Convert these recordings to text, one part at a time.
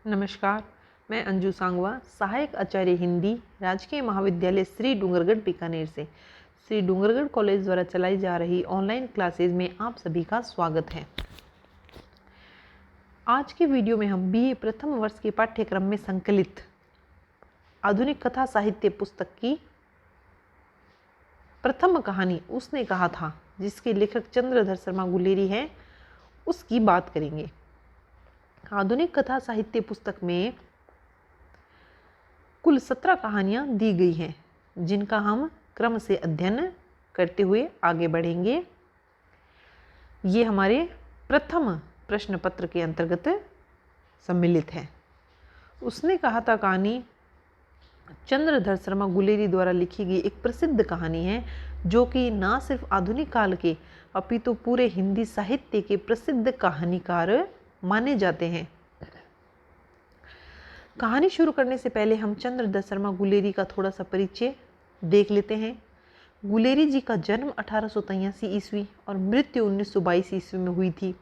नमस्कार, मैं अंजू सांगवा, सहायक आचार्य हिंदी, राजकीय महाविद्यालय श्री डूंगरगढ़ बीकानेर से श्री डूंगरगढ़ कॉलेज द्वारा चलाई जा रही ऑनलाइन क्लासेज में आप सभी का स्वागत है। आज के वीडियो में हम बीए प्रथम वर्ष के पाठ्यक्रम में संकलित आधुनिक कथा साहित्य पुस्तक की प्रथम कहानी उसने कहा था, जिसके लेखक चंद्रधर शर्मा गुलेरी हैं, उसकी बात करेंगे। आधुनिक कथा साहित्य पुस्तक में कुल 17 कहानियां दी गई हैं, जिनका हम क्रम से अध्ययन करते हुए आगे बढ़ेंगे। ये हमारे प्रथम प्रश्न पत्र के अंतर्गत सम्मिलित है। उसने कहा था कहानी चंद्रधर शर्मा गुलेरी द्वारा लिखी गई एक प्रसिद्ध कहानी है, जो कि न सिर्फ आधुनिक काल के अपितु पूरे हिंदी साहित्य के प्रसिद्ध कहानीकार माने जाते हैं। कहानी शुरू करने से पहले हम चंद्रधर शर्मा गुलेरी का थोड़ा सा परिचय देख लेते हैं। गुलेरी जी का जन्म 1883 ईस्वी और मृत्यु 1922 ईस्वी में हुई थी।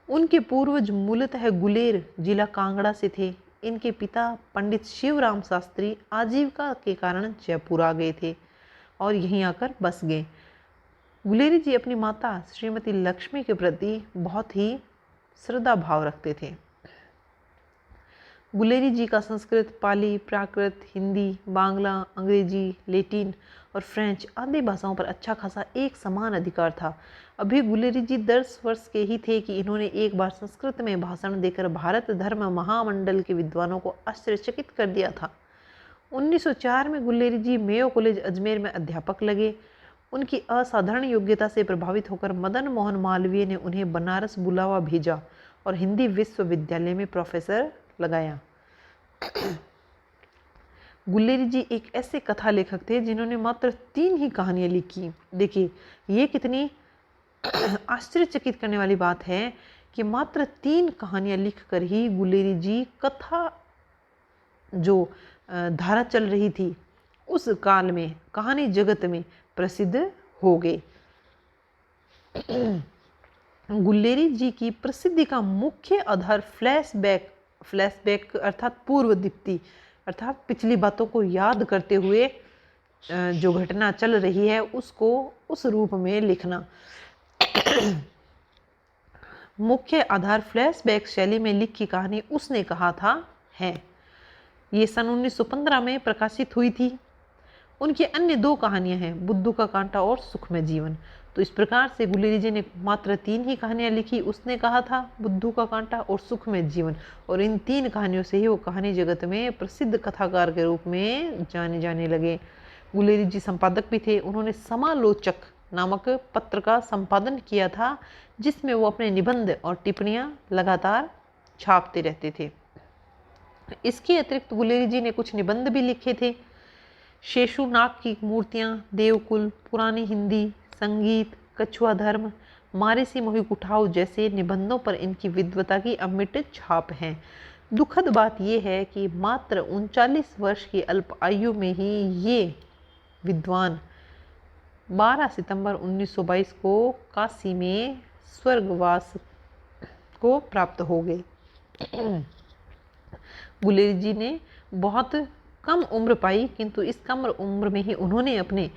उनके पूर्वज मूलतः गुलेर जिला कांगड़ा से थे। इनके पिता पंडित शिवराम शास्त्री आजीविका के कारण जयपुर आ गए थे और यहीं आकर बस गए। गुलेरी जी अपनी माता श्रीमती लक्ष्मी के प्रति बहुत ही श्रद्धा भाव रखते थे। गुलेरी जी का संस्कृत, पाली, प्राकृत, हिंदी, बांग्ला, अंग्रेजी, लैटिन और फ्रेंच आदि भाषाओं पर अच्छा खासा एक समान अधिकार था। अभी गुलेरी जी 10 वर्ष के ही थे कि इन्होंने एक बार संस्कृत में भाषण देकर भारत धर्म महामंडल के विद्वानों को आश्चर्यचकित कर दिया था। 1904 में गुलेरी जी मेयो कॉलेज अजमेर में अध्यापक लगे। उनकी असाधारण योग्यता से प्रभावित होकर मदन मोहन मालवीय ने उन्हें बनारस बुलावा भेजा और हिंदी विश्वविद्यालय में प्रोफेसर लगाया। गुलेरी जी एक ऐसे कथा लेखक थे जिन्होंने मात्र 3 ही कहानियां लिखी। देखिए, ये कितनी आश्चर्यचकित करने वाली बात है कि मात्र 3 कहानियां लिखकर ही गुलेरी जी कथा जो धारा चल रही थी उस काल में कहानी जगत में प्रसिद्ध हो गए। गुलेरी जी की प्रसिद्धि का मुख्य आधार फ्लैशबैक अर्थात पूर्व दीप्ति अर्थात पिछली बातों को याद करते हुए जो घटना चल रही है उसको उस रूप में लिखना। मुख्य आधार फ्लैशबैक शैली में लिखी कहानी उसने कहा था है। ये सन 1915 में प्रकाशित हुई थी। उनकी अन्य 2 कहानियां हैं, बुद्धू का कांटा और सुखमय जीवन। तो इस प्रकार से गुलेरी जी ने मात्र 3 ही कहानियां लिखी। उसने कहा था, बुद्धू का कांटा और सुखमय जीवन, और इन 3 कहानियों से ही वो कहानी जगत में प्रसिद्ध कथाकार के रूप में जाने जाने लगे। गुलेरी जी संपादक भी थे। उन्होंने समालोचक नामक पत्र का संपादन किया था, जिसमें वो अपने निबंध और टिप्पणियां लगातार छापते रहते थे। इसके अतिरिक्त गुलेरी जी ने कुछ निबंध भी लिखे थे। शेषुनाग की मूर्तियां, देवकुल, पुरानी हिंदी, संगीत, कछुआ धर्म, मारेसी मोही कुठाऊ जैसे निबंधों पर इनकी विद्वता की अमिट छाप है। दुखद बात यह है कि मात्र 39 वर्ष की अल्प आयु में ही ये विद्वान 12 सितंबर 1922 को काशी में स्वर्गवास को प्राप्त हो गए। गुलेरी जी ने बहुत कम उम्र पाई, किंतु इस कम उम्र में ही उन्होंने अपने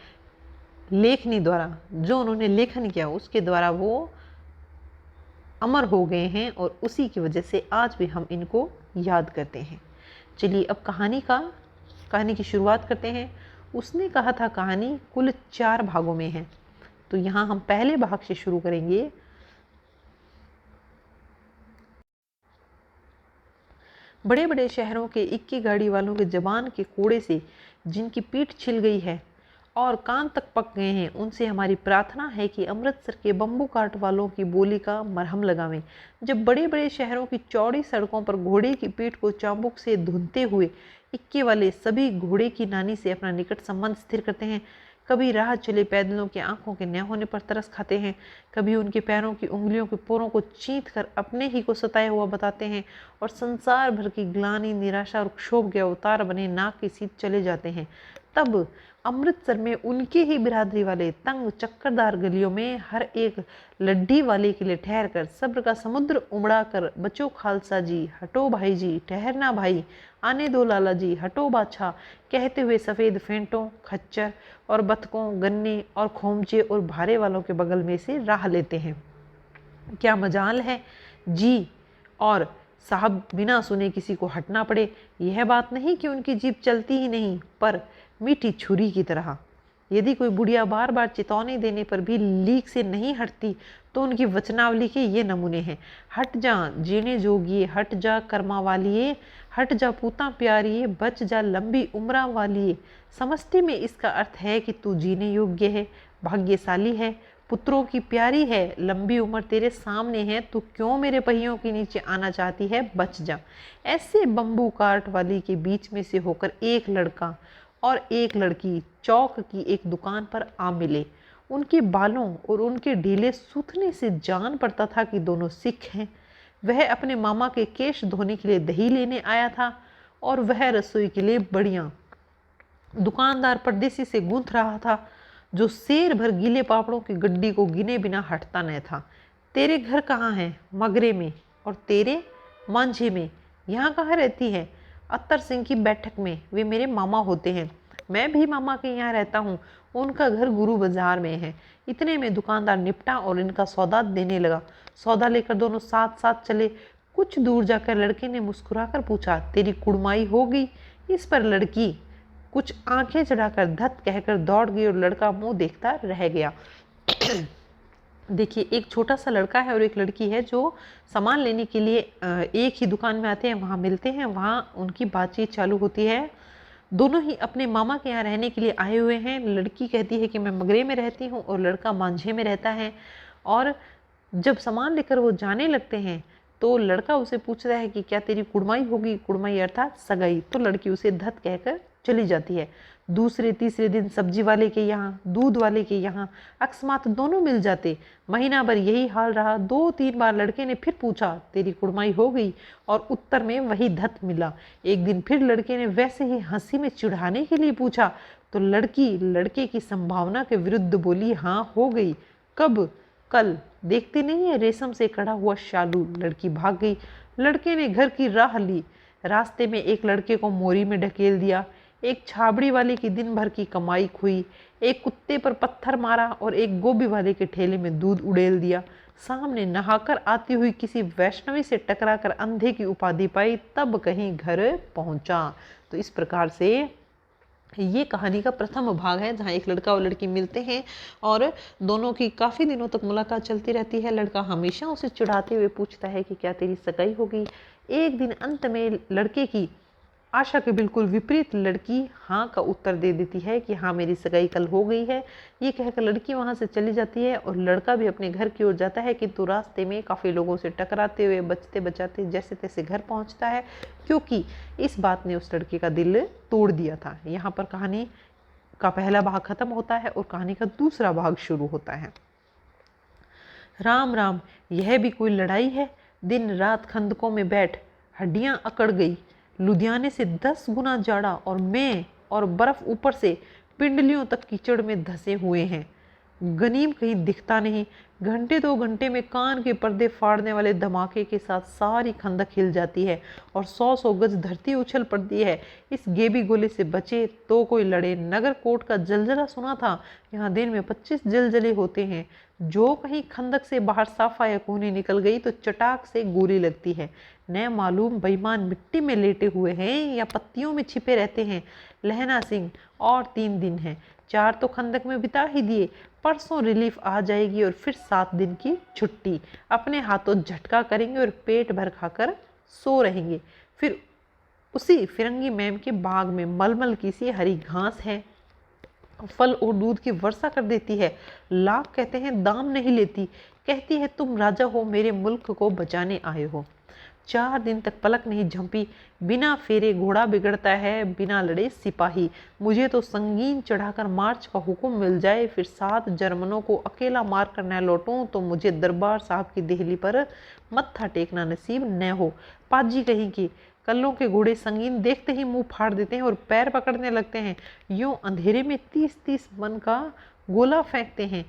लेखनी द्वारा जो उन्होंने लेखन किया उसके द्वारा वो अमर हो गए हैं और उसी की वजह से आज भी हम इनको याद करते हैं। चलिए अब कहानी की शुरुआत करते हैं। उसने कहा था कहानी कुल 4 भागों में है। तो यहाँ हम पहले भाग से शुरू करेंगे। बड़े बड़े शहरों के इक्की गाड़ी वालों के जबान के कोड़े से जिनकी पीठ छिल गई है और कान तक पक गए हैं, उनसे हमारी प्रार्थना है कि अमृतसर के बम्बू काट वालों की बोली का मरहम लगावें। जब बड़े बड़े शहरों की चौड़ी सड़कों पर घोड़े की पीठ को चाबुक से धुनते हुए इक्के वाले सभी घोड़े की नानी से अपना निकट संबंध स्थिर करते हैं, कभी राह चले पैदलों के आंखों के न होने पर तरस खाते हैं, कभी उनके पैरों की उंगलियों के पोरों को चींथ कर अपने ही को सताया हुआ बताते हैं और संसार भर की ग्लानि, निराशा और क्षोभ के अवतार बने नाक की सीध चले जाते हैं, तब अमृतसर में उनके ही बिरादरी वाले तंग चक्करदार गलियों में हर एक लड्ढी वाले के लिए ठहर कर सब्र का समुद्र उमड़ा कर बचो खालसा जी, हटो भाई जी, ठहरना भाई, आने दो लाला जी, हटो बादशाह कहते हुए सफ़ेद फेंटों, खच्चर और बतकों, गन्ने और खोमचे और भारे वालों के बगल में से राह लेते हैं। क्या मजाल है जी और साहब बिना सुने किसी को हटना पड़े। यह बात नहीं कि उनकी जीप चलती ही नहीं, पर मीठी छुरी की तरह। यदि कोई बुढ़िया बार बार चेतावनी देने पर भी लीक से नहीं हटती तो उनकी वचनावली के ये नमूने हैं। हट जा जीने जोगिए, हट जा कर्मा वालिए, हट जा पूता प्यारिए, बच जा लंबी उम्रा वालिए। समष्टि में इसका अर्थ है कि तू जीने योग्य है, भाग्यशाली है, पुत्रों की प्यारी है, लंबी उम्र तेरे सामने है, तू क्यों मेरे पहियों के नीचे आना चाहती है, बच जा। ऐसे बम्बू कार्ट वाली के बीच में से होकर एक लड़का और एक लड़की चौक की एक दुकान पर आ मिले। उनके बालों और उनके ढीले सूथने से जान पड़ता था कि दोनों सिख हैं। वह अपने मामा के केश धोने के लिए दही लेने आया था और वह रसोई के लिए बढ़िया। दुकानदार परदेसी से गूंथ रहा था जो शेर भर गीले पापड़ों की गड्डी को गिने बिना हटता न था। तेरे घर कहाँ है? मगरे में। और तेरे? मांझे में। यहाँ कहाँ रहती है? अत्तर सिंह की बैठक में, वे मेरे मामा होते हैं। मैं भी मामा के यहाँ रहता हूँ, उनका घर गुरु बाजार में है। इतने में दुकानदार निपटा और इनका सौदा देने लगा। सौदा लेकर दोनों साथ साथ चले। कुछ दूर जाकर लड़के ने मुस्कुराकर पूछा, तेरी कुड़माई हो गई? इस पर लड़की कुछ आंखें चढ़ाकर धत कहकर दौड़ गई और लड़का मुंह देखता रह गया। देखिए, एक छोटा सा लड़का है और एक लड़की है जो सामान लेने के लिए एक ही दुकान में आते हैं, वहाँ मिलते हैं, वहाँ उनकी बातचीत चालू होती है। दोनों ही अपने मामा के यहाँ रहने के लिए आए हुए हैं। लड़की कहती है कि मैं मगरे में रहती हूँ और लड़का मांझे में रहता है। और जब सामान लेकर वो जाने लगते हैं तो लड़का उसे पूछता है कि क्या तेरी कुड़माई होगी? कुड़माई अर्थात सगाई। तो लड़की उसे धत कहकर चली जाती है। दूसरे तीसरे दिन सब्जी वाले के यहाँ, दूध वाले के यहाँ अकस्मात दोनों मिल जाते। महीना भर यही हाल रहा। 2-3 बार लड़के ने फिर पूछा, तेरी कुड़माई हो गई? और उत्तर में वही धत मिला। एक दिन फिर लड़के ने वैसे ही हंसी में चिढ़ाने के लिए पूछा तो लड़की लड़के की संभावना के विरुद्ध बोली, हाँ हो गई। कब? कल। देखती नहीं है रेशम से कड़ा हुआ शालू। लड़की भाग गई। लड़के ने घर की राह ली। रास्ते में एक लड़के को मोरी में ढकेल दिया, एक छाबड़ी वाले की दिन भर की कमाई खुई, एक कुत्ते पर पत्थर मारा और एक गोभी वाले के ठेले में दूध उड़ेल दिया। सामने नहाकर आती हुई किसी वैष्णवी से टकराकर अंधे की उपाधि पाई, तब कहीं घर पहुंचा। तो इस प्रकार से ये कहानी का प्रथम भाग है जहाँ एक लड़का और लड़की मिलते हैं और दोनों की काफ़ी दिनों तक मुलाकात चलती रहती है। लड़का हमेशा उसे चिढ़ाते हुए पूछता है कि क्या तेरी सगाई होगी। एक दिन अंत में लड़के की आशा के बिल्कुल विपरीत लड़की हाँ का उत्तर दे देती है कि हाँ मेरी सगाई कल हो गई है। ये कहकर लड़की वहाँ से चली जाती है और लड़का भी अपने घर की ओर जाता है, किंतु रास्ते में काफ़ी लोगों से टकराते हुए बचते बचाते जैसे तैसे घर पहुँचता है, क्योंकि इस बात ने उस लड़के का दिल तोड़ दिया था। यहाँ पर कहानी का पहला भाग खत्म होता है और कहानी का दूसरा भाग शुरू होता है। राम राम, यह भी कोई लड़ाई है? दिन रात खंदकों में बैठ हड्डियाँ अकड़ गई। लुधियाने से 10 गुना जाड़ा और मैं और बर्फ ऊपर से पिंडलियों तक कीचड़ में धंसे हुए हैं। गनीम कहीं दिखता नहीं। घंटे 2 घंटे में कान के पर्दे फाड़ने वाले धमाके के साथ सारी खंदक हिल जाती है और 100-100 गज धरती उछल पड़ती है। इस गेबी गोले से बचे तो कोई लड़े। नगर कोट का जलजला सुना था। यहाँ दिन में 25 जलजले होते हैं। जो कहीं खंदक से बाहर साफा या कोहनी निकल गई तो चटाक से गोली लगती है। न मालूम बेईमान मिट्टी में लेटे हुए हैं या पत्तियों में छिपे रहते हैं। लहना सिंह, और 3 दिन हैं, 4 तो खंदक में बिता ही दिए। परसों रिलीफ आ जाएगी और फिर 7 दिन की छुट्टी। अपने हाथों झटका करेंगे और पेट भर खाकर सो रहेंगे। फिर उसी फिरंगी मैम के बाग में मलमल की सी हरी घास है, फल और दूध की वर्षा कर देती है। लाख कहते हैं दाम नहीं लेती। कहती है तुम राजा हो, मेरे मुल्क को बचाने आए हो। 4 दिन तक पलक नहीं झंपी। बिना फेरे घोड़ा बिगड़ता है, बिना लड़े सिपाही। मुझे तो संगीन चढ़ाकर मार्च का हुक्म मिल जाए, फिर 7 जर्मनों को अकेला मार कर न लौटूं तो मुझे दरबार साहब की देहली पर मत्था टेकना नसीब न हो। पाजी कहीं की कल्लों के घोड़े संगीन देखते ही मुंह फाड़ देते हैं और पैर पकड़ने लगते हैं, यूं अंधेरे में 30-30 मन का गोला फेंकते हैं।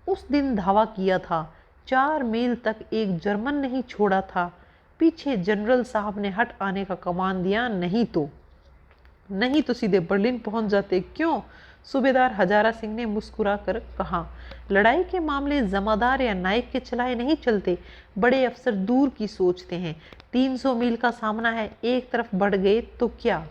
उस दिन धावा किया था, 4 मील तक एक जर्मन नहीं छोड़ा था। पीछे जनरल साहब ने हट आने का कमान दिया, नहीं तो सीधे बर्लिन पहुंच जाते। क्यों? सूबेदार हजारा सिंह ने मुस्कुरा कर कहा। लड़ाई के मामले जमादार या नायक के चलाए नहीं चलते, बड़े अफसर दूर की सोचते हैं। 300 मील का सामना है, एक तरफ बढ़ गए तो क्या?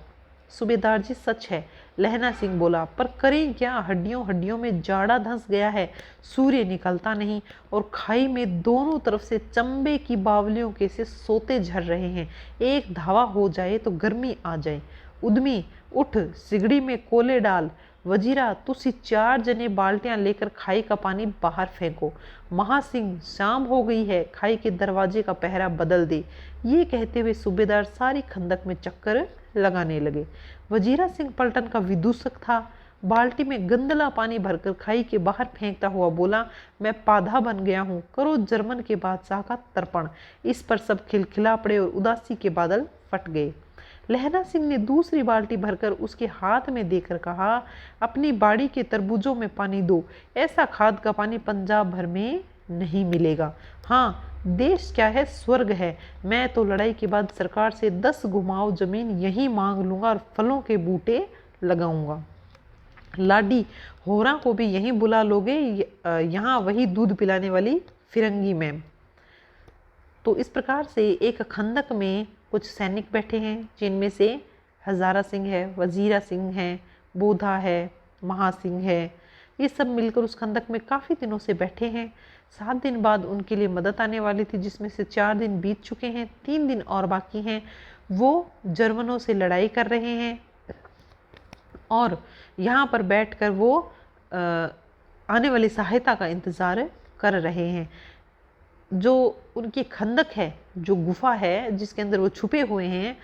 सूबेदार जी सच है, लहना सिंह बोला, पर करें क्या? हड्डियों हड्डियों में जाड़ा धंस गया है, सूर्य निकलता नहीं और खाई में दोनों तरफ से चंबे की बावलियों के से सोते झर रहे हैं। एक धावा हो जाए तो गर्मी आ जाए। उद्मी उठ, सिगड़ी में कोले डाल। वजीरा, तुसी 4 जने बाल्टियां लेकर खाई का पानी बाहर फेंको। महासिंह, शाम हो गई है, खाई के दरवाजे का पहरा बदल दे। ये कहते हुए सूबेदार सारी खंदक में चक्कर लगाने लगे। वजीरा सिंह पलटन का विदूषक था। बाल्टी में गंदला पानी भरकर खाई के बाहर फेंकता हुआ बोला, मैं पाधा बन गया हूँ, करो जर्मन के बादशाह का तर्पण। इस पर सब खिलखिला पड़े और उदासी के बादल फट गए। लहना सिंह ने दूसरी बाल्टी भरकर उसके हाथ में देकर कहा, अपनी बाड़ी के तरबूजों में पानी दो, ऐसा खाद का पानी पंजाब भर में नहीं मिलेगा। हाँ, देश क्या है, स्वर्ग है। मैं तो लड़ाई के बाद सरकार से 10 घुमाव जमीन यहीं मांग लूंगा और फलों के बूटे लगाऊंगा। लाडी होरा को भी यहीं बुला लोगे, यहाँ वही दूध पिलाने वाली फिरंगी मैम। तो इस प्रकार से एक खंदक में कुछ सैनिक बैठे हैं, जिनमें से हजारा सिंह है, वजीरा सिंह है, बोधा है, महासिंह है। ये सब मिलकर उस खंदक में काफ़ी दिनों से बैठे हैं। 7 दिन बाद उनके लिए मदद आने वाली थी, जिसमें से 4 दिन बीत चुके हैं, 3 दिन और बाकी हैं। वो जर्मनों से लड़ाई कर रहे हैं और यहाँ पर बैठकर वो आने वाली सहायता का इंतज़ार कर रहे हैं। जो उनकी खंदक है, जो गुफा है जिसके अंदर वो छुपे हुए हैं,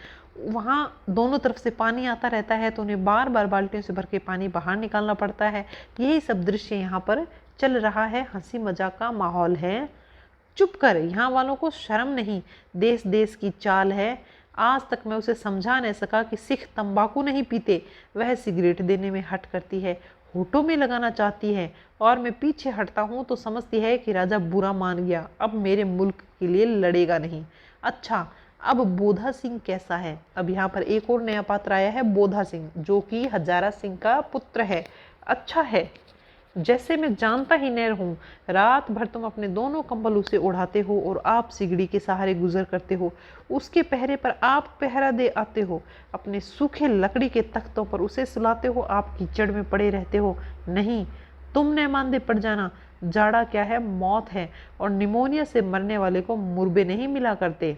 वहाँ दोनों तरफ से पानी आता रहता है, तो उन्हें बार बार बाल्टियों से भर के पानी बाहर निकालना पड़ता है। यही सब दृश्य यहाँ पर चल रहा है, हंसी मजाक का माहौल है। चुप कर, यहाँ वालों को शर्म नहीं, देश देश की चाल है। आज तक मैं उसे समझा नहीं सका कि सिख तंबाकू नहीं पीते, वह सिगरेट देने में हट करती है, होठों में लगाना चाहती है, और मैं पीछे हटता हूँ तो समझती है कि राजा बुरा मान गया, अब मेरे मुल्क के लिए लड़ेगा नहीं। अच्छा, अब बोधा सिंह कैसा है? अब यहाँ पर एक और नया पात्र आया है, बोधा सिंह, जो कि हजारा सिंह का पुत्र है। अच्छा है, जैसे मैं जानता ही नहीं हूँ। रात भर तुम अपने दोनों कंबल उसे उड़ाते हो और आप सिगड़ी के सहारे गुजर करते हो। उसके पहरे पर आप पहरा दे आते हो, अपने सूखे लकड़ी के तख्तों पर उसे सुलाते हो, आप कीचड़ में पड़े रहते हो। नहीं, तुम न मानदे पड़ जाना। जाड़ा क्या है, मौत है, और निमोनिया से मरने वाले को मुर्बे नहीं मिला करते।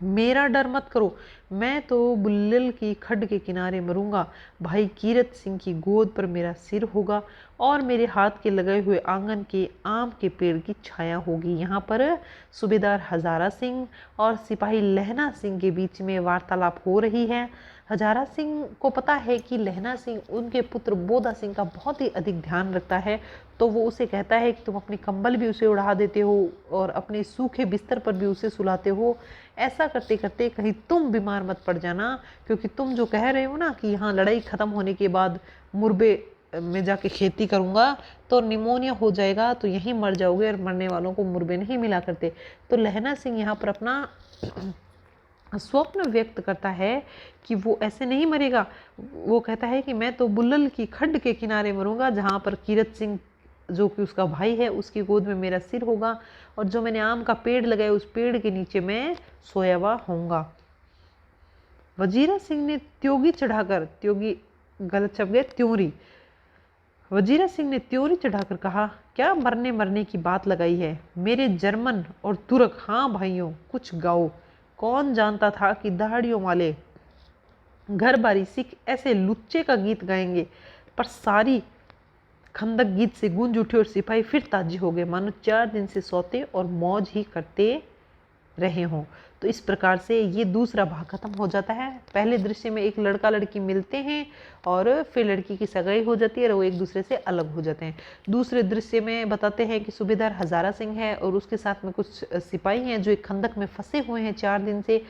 मेरा डर मत करो, मैं तो बुल्लल की खड्ड के किनारे मरूंगा। भाई कीरत सिंह की गोद पर मेरा सिर होगा और मेरे हाथ के लगाए हुए आंगन के आम के पेड़ की छाया होगी। यहाँ पर सूबेदार हजारा सिंह और सिपाही लहना सिंह के बीच में वार्तालाप हो रही है। हजारा सिंह को पता है कि लहना सिंह उनके पुत्र बोधा सिंह का बहुत ही अधिक ध्यान रखता है, तो वो उसे कहता है कि तुम अपनी कंबल भी उसे उड़ा देते हो और अपने सूखे बिस्तर पर भी उसे सुलाते हो। ऐसा करते करते कहीं तुम बीमार मत पड़ जाना, क्योंकि तुम जो कह रहे हो ना कि यहाँ लड़ाई ख़त्म होने के बाद मुर्बे में जाके खेती करूँगा तो निमोनिया हो जाएगा, तो यहीं मर जाओगे, और मरने वालों को मुर्बे नहीं मिला करते। तो लहना सिंह यहाँ पर अपना स्वप्न व्यक्त करता है कि वो ऐसे नहीं मरेगा। वो कहता है कि मैं तो बुल्लल की खड्ड के किनारे मरूंगा, जहाँ पर कीरत सिंह जो कि उसका भाई है, उसकी गोद में मेरा सिर होगा, और जो मैंने आम का पेड़ लगाया उस पेड़ के नीचे मैं सोया हुआ होऊंगा। वजीरा सिंह ने त्योगी चढ़ाकर, त्योगी गलत शब्द है, त्योरी। वजीरा सिंह ने त्योरी चढ़ाकर कहा, क्या मरने की बात लगाई है मेरे जर्मन और तुर्क? हाँ भाइयों, कुछ गाओ। कौन जानता था कि दहाड़ियों वाले घर बारी सिख ऐसे लुच्चे का गीत गाएंगे। पर सारी खंदक गीत से गूंज उठी और सिपाही फिर ताजी हो गए, मानो 4 दिन से सोते और मौज ही करते रहे हों। तो इस प्रकार से ये दूसरा भाग खत्म हो जाता है। पहले दृश्य में एक लड़का लड़की मिलते हैं और फिर लड़की की सगाई हो जाती है और वो एक दूसरे से अलग हो जाते हैं। दूसरे दृश्य में बताते हैं कि सूबेदार हजारा सिंह है और उसके साथ में कुछ सिपाही हैं जो एक खंदक में फंसे हुए हैं 4 दिन से,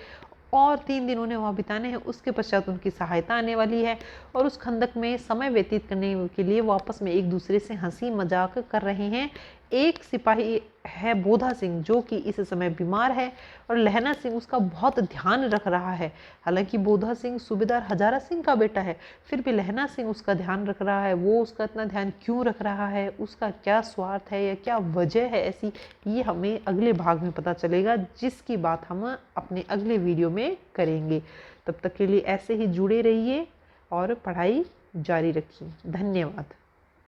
और 3 दिन उन्हें वहाँ बिताने हैं। उसके पश्चात उनकी सहायता आने वाली है और उस खंदक में समय व्यतीत करने के लिए वो आपस में एक दूसरे से हंसी मजाक कर रहे हैं। एक सिपाही है बोधा सिंह, जो कि इस समय बीमार है और लहना सिंह उसका बहुत ध्यान रख रहा है। हालांकि बोधा सिंह सूबेदार हजारा सिंह का बेटा है, फिर भी लहना सिंह उसका ध्यान रख रहा है। वो उसका इतना ध्यान क्यों रख रहा है, उसका क्या स्वार्थ है या क्या वजह है ऐसी, ये हमें अगले भाग में पता चलेगा, जिसकी बात हम अपने अगले वीडियो में करेंगे। तब तक के लिए ऐसे ही जुड़े रहिए और पढ़ाई जारी रखिए। धन्यवाद।